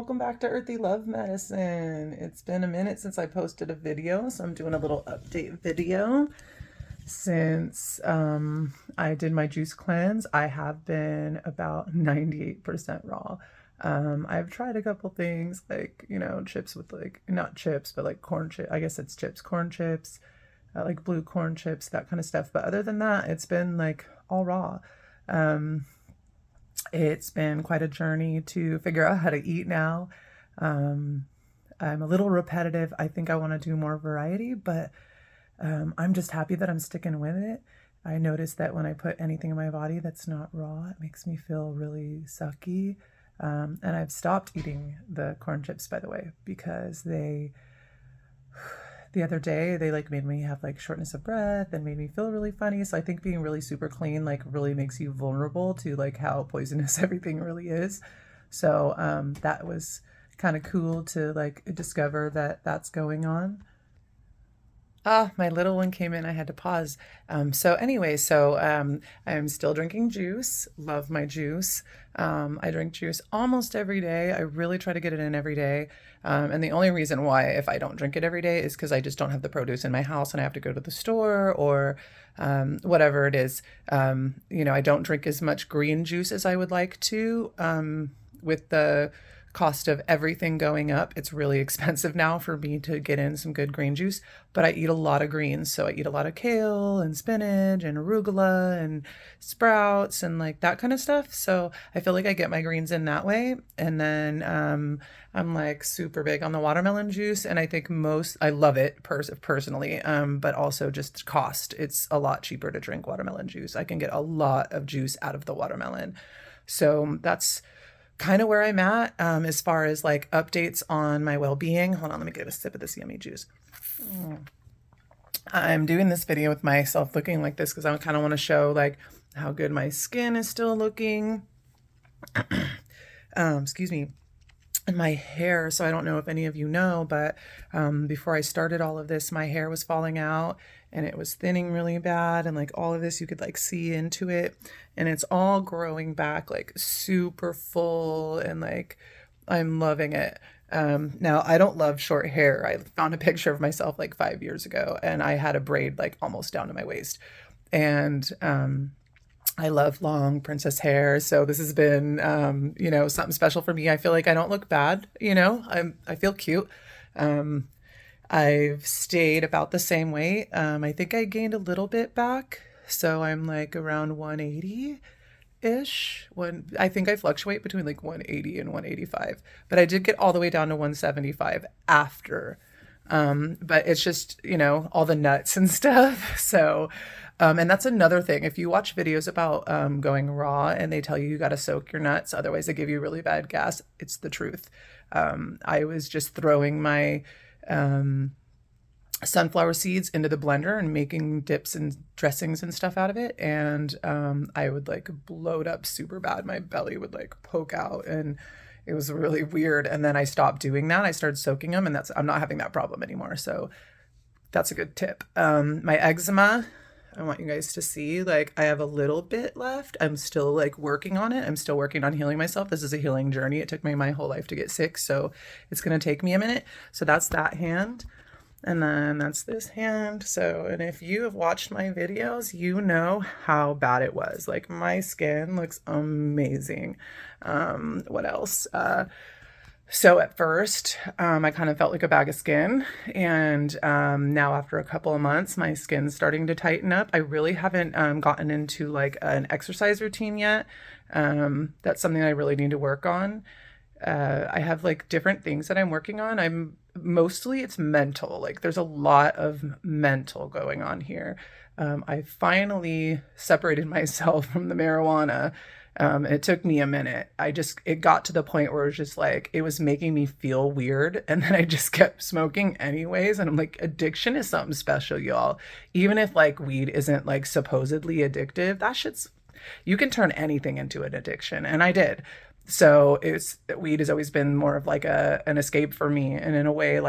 welcome back to Earthy Love Medicine. It's been a minute since I posted a video, so I'm doing a little update video. Since I did my juice cleanse, I have been about 98% raw. I've tried a couple things like, chips with not chips, but like corn chip. I guess it's chips, corn chips, like blue corn chips, that kind of stuff. But other than that, it's been like all raw. It's been quite a journey to figure out how to eat now. I'm a little repetitive. I think I want to do more variety, but I'm just happy that I'm sticking with it. I noticed that when I put anything in my body that's not raw, it makes me feel really sucky. And I've stopped eating the corn chips, by the way, because the other day they made me have shortness of breath and made me feel really funny. So I think being really super clean really makes you vulnerable to how poisonous everything really is. So that was kind of cool to discover that that's going on. Ah, my little one came in. I had to pause. I'm still drinking juice. Love my juice. I drink juice almost every day. I really try to get it in every day. And the only reason why, if I don't drink it every day, is because I just don't have the produce in my house and I have to go to the store or whatever it is. I don't drink as much green juice as I would like to. With the cost of everything going up, it's really expensive now for me to get in some good green juice, but I eat a lot of greens. So I eat a lot of kale and spinach and arugula and sprouts and that kind of stuff. So I feel like I get my greens in that way. And then I'm super big on the watermelon juice, and I think I love it personally, but also just cost. It's a lot cheaper to drink watermelon juice. I can get a lot of juice out of the watermelon. So that's kind of where I'm at as far as updates on my well-being. Hold on, let me get a sip of this yummy juice. I'm doing this video with myself looking like this because I kind of want to show how good my skin is still looking. Excuse me. And my hair. So I don't know if any of you know, but before I started all of this, my hair was falling out and it was thinning really bad. And all of this, you could see into it, and it's all growing back super full, and I'm loving it. Now I don't love short hair. I found a picture of myself 5 years ago, and I had a braid almost down to my waist. And I love long princess hair. So this has been, something special for me. I feel like I don't look bad. I feel cute. I've stayed about the same weight. I think I gained a little bit back. So I'm around 180-ish. I think I fluctuate between 180 and 185, but I did get all the way down to 175 after. But it's just, all the nuts and stuff. So, and that's another thing. If you watch videos about going raw and they tell you got to soak your nuts, otherwise they give you really bad gas, it's the truth. I was just throwing my sunflower seeds into the blender and making dips and dressings and stuff out of it. And I would bloat up super bad. My belly would poke out, and it was really weird. And then I stopped doing that. I started soaking them, and I'm not having that problem anymore. So that's a good tip. My eczema, I want you guys to see, I have a little bit left. I'm still working on it. I'm still working on healing myself. This is a healing journey. It took me my whole life to get sick, so it's going to take me a minute. So that's that hand. And then that's this hand. So, and if you have watched my videos, you know how bad it was. My skin looks amazing. What else? So at first, I kind of felt like a bag of skin. And now after a couple of months, my skin's starting to tighten up. I really haven't gotten into an exercise routine yet. That's something I really need to work on. I have different things that I'm working on. Mostly it's mental. There's a lot of mental going on here. I finally separated myself from the marijuana. It took me a minute. It got to the point where it was just it was making me feel weird. And then I just kept smoking anyways. And I'm addiction is something special, y'all. Even if weed isn't supposedly addictive, you can turn anything into an addiction. And I did. So weed has always been more of an escape for me. And in a way,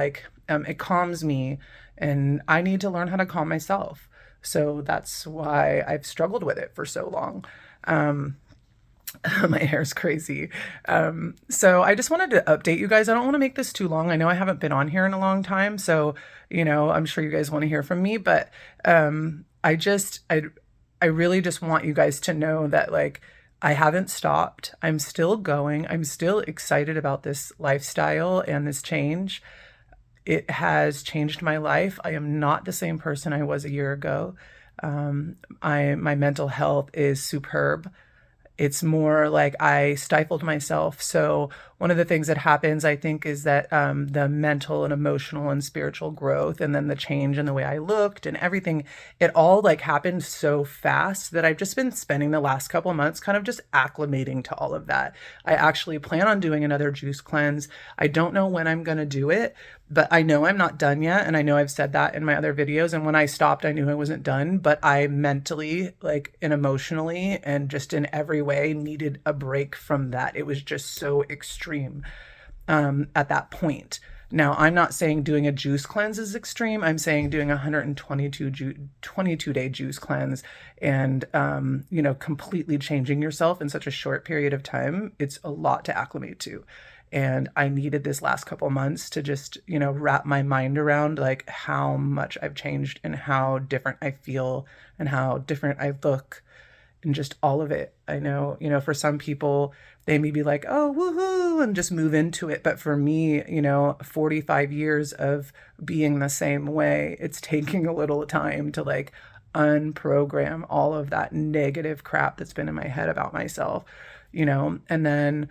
it calms me, and I need to learn how to calm myself. So that's why I've struggled with it for so long. My hair's crazy. So I just wanted to update you guys. I don't want to make this too long. I know I haven't been on here in a long time, so I'm sure you guys want to hear from me, but I really just want you guys to know that like I haven't stopped. I'm still going. I'm still excited about this lifestyle and this change. It has changed my life. I am not the same person I was a year ago. My mental health is superb. It's more like I stifled myself. So one of the things that happens, I think, is that the mental and emotional and spiritual growth, and then the change in the way I looked and everything, it all like happened so fast that I've just been spending the last couple of months kind of just acclimating to all of that. I actually plan on doing another juice cleanse. I don't know when I'm going to do it, but I know I'm not done yet. And I know I've said that in my other videos. And when I stopped, I knew I wasn't done, but I mentally, like, and emotionally, and just in every way needed a break from that. It was just so extreme at that point. Now, I'm not saying doing a juice cleanse is extreme. I'm saying doing a 22-day juice cleanse and, completely changing yourself in such a short period of time. It's a lot to acclimate to. And I needed this last couple months to just, wrap my mind around like how much I've changed and how different I feel and how different I look and just all of it. I know, for some people, they may be like, oh, woohoo, and just move into it. But for me, 45 years of being the same way, it's taking a little time to like unprogram all of that negative crap that's been in my head about myself, and then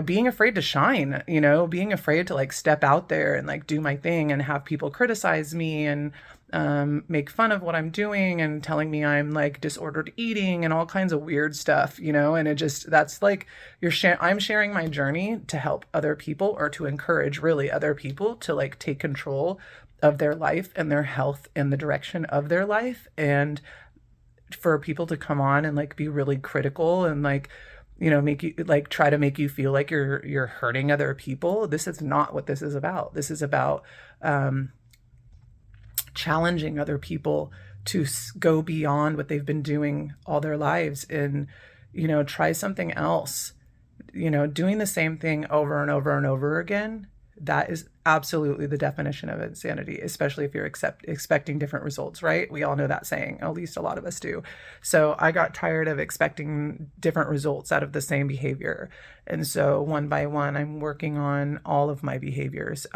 being afraid to shine, being afraid to like step out there and like do my thing and have people criticize me and make fun of what I'm doing and telling me I'm like disordered eating and all kinds of weird stuff, and that's like I'm sharing my journey to help other people or to encourage really other people to like take control of their life and their health and the direction of their life, and for people to come on and like be really critical and like make you like try to make you feel like you're hurting other people. This is not what this is about. This is about challenging other people to go beyond what they've been doing all their lives and try something else. Doing the same thing over and over and over again, that is absolutely the definition of insanity, especially if you're expecting different results, right? We all know that saying, at least a lot of us do. So I got tired of expecting different results out of the same behavior. And so one by one, I'm working on all of my behaviors.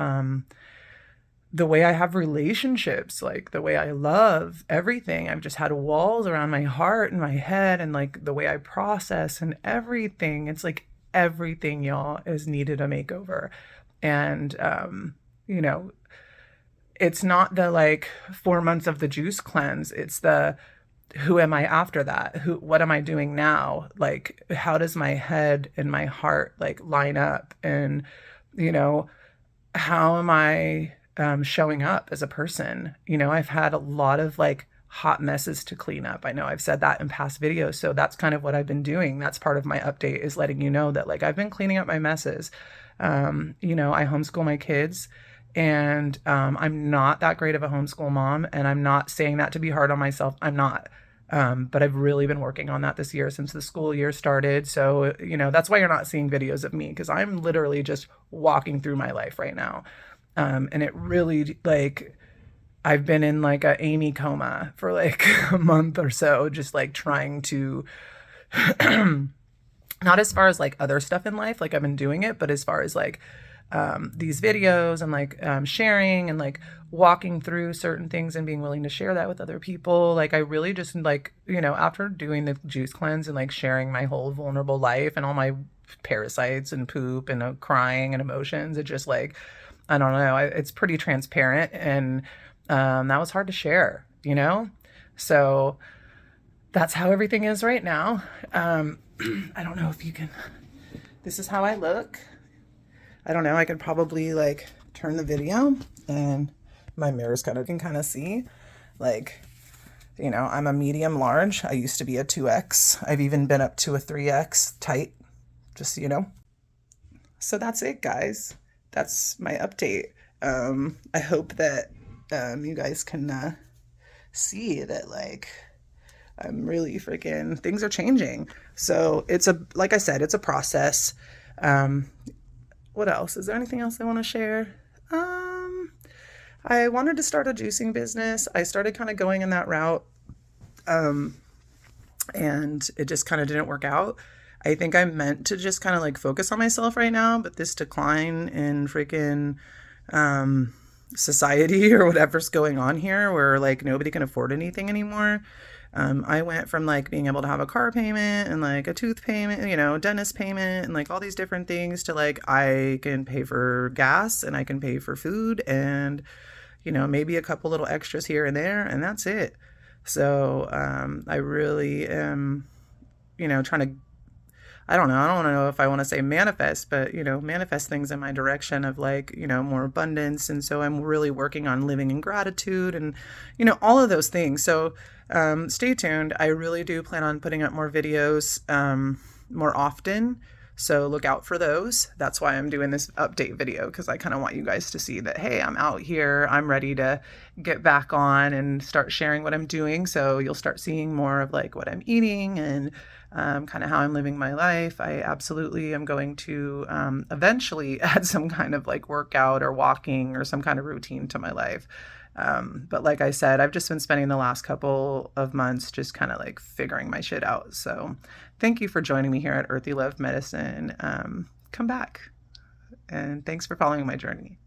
The way I have relationships, like the way I love everything. I've just had walls around my heart and my head, and like the way I process and everything. It's like everything, y'all, is needed a makeover. And, it's not the like 4 months of the juice cleanse. It's the, who am I after that? What am I doing now? Like, how does my head and my heart like line up? And, how am I showing up as a person? I've had a lot of like hot messes to clean up. I know I've said that in past videos. So that's kind of what I've been doing. That's part of my update, is letting you know that like I've been cleaning up my messes. I homeschool my kids, and I'm not that great of a homeschool mom, and I'm not saying that to be hard on myself. I'm not. But I've really been working on that this year since the school year started. So, that's why you're not seeing videos of me, because I'm literally just walking through my life right now. And it really like, I've been in like a Amy coma for like a month or so, just like trying to, not as far as like other stuff in life, like I've been doing it, but as far as like these videos and like sharing and like walking through certain things and being willing to share that with other people. Like I really just like, after doing the juice cleanse and like sharing my whole vulnerable life and all my parasites and poop and crying and emotions, it just like, I don't know, it's pretty transparent, and that was hard to share, So that's how everything is right now. I don't know if you can, this is how I look. I don't know, I could probably like turn the video and my mirrors can kind of see like, I'm a medium large. I used to be a 2X. I've even been up to a 3X tight, just, So that's it, guys. That's my update. I hope that you guys can see that like I'm really freaking, things are changing. So it's like I said, it's a process. Um, what else? Is there anything else I want to share? Um, I wanted to start a juicing business. I started kind of going in that route, and it just kind of didn't work out. I think I'm meant to just kind of like focus on myself right now, but this decline in freaking society or whatever's going on here where like nobody can afford anything anymore. I went from like being able to have a car payment and like a tooth payment, dentist payment and like all these different things to like I can pay for gas and I can pay for food and, maybe a couple little extras here and there, and that's it. So I really am, trying to, I don't know. I don't know if I want to say manifest, but manifest things in my direction of like, more abundance. And so I'm really working on living in gratitude and, all of those things. So stay tuned. I really do plan on putting up more videos more often. So look out for those. That's why I'm doing this update video, because I kind of want you guys to see that, hey, I'm out here. I'm ready to get back on and start sharing what I'm doing. So you'll start seeing more of like what I'm eating and kind of how I'm living my life. I absolutely am going to eventually add some kind of like workout or walking or some kind of routine to my life. But like I said, I've just been spending the last couple of months just kind of like figuring my shit out. So thank you for joining me here at Earthy Love Medicine. Come back. And thanks for following my journey.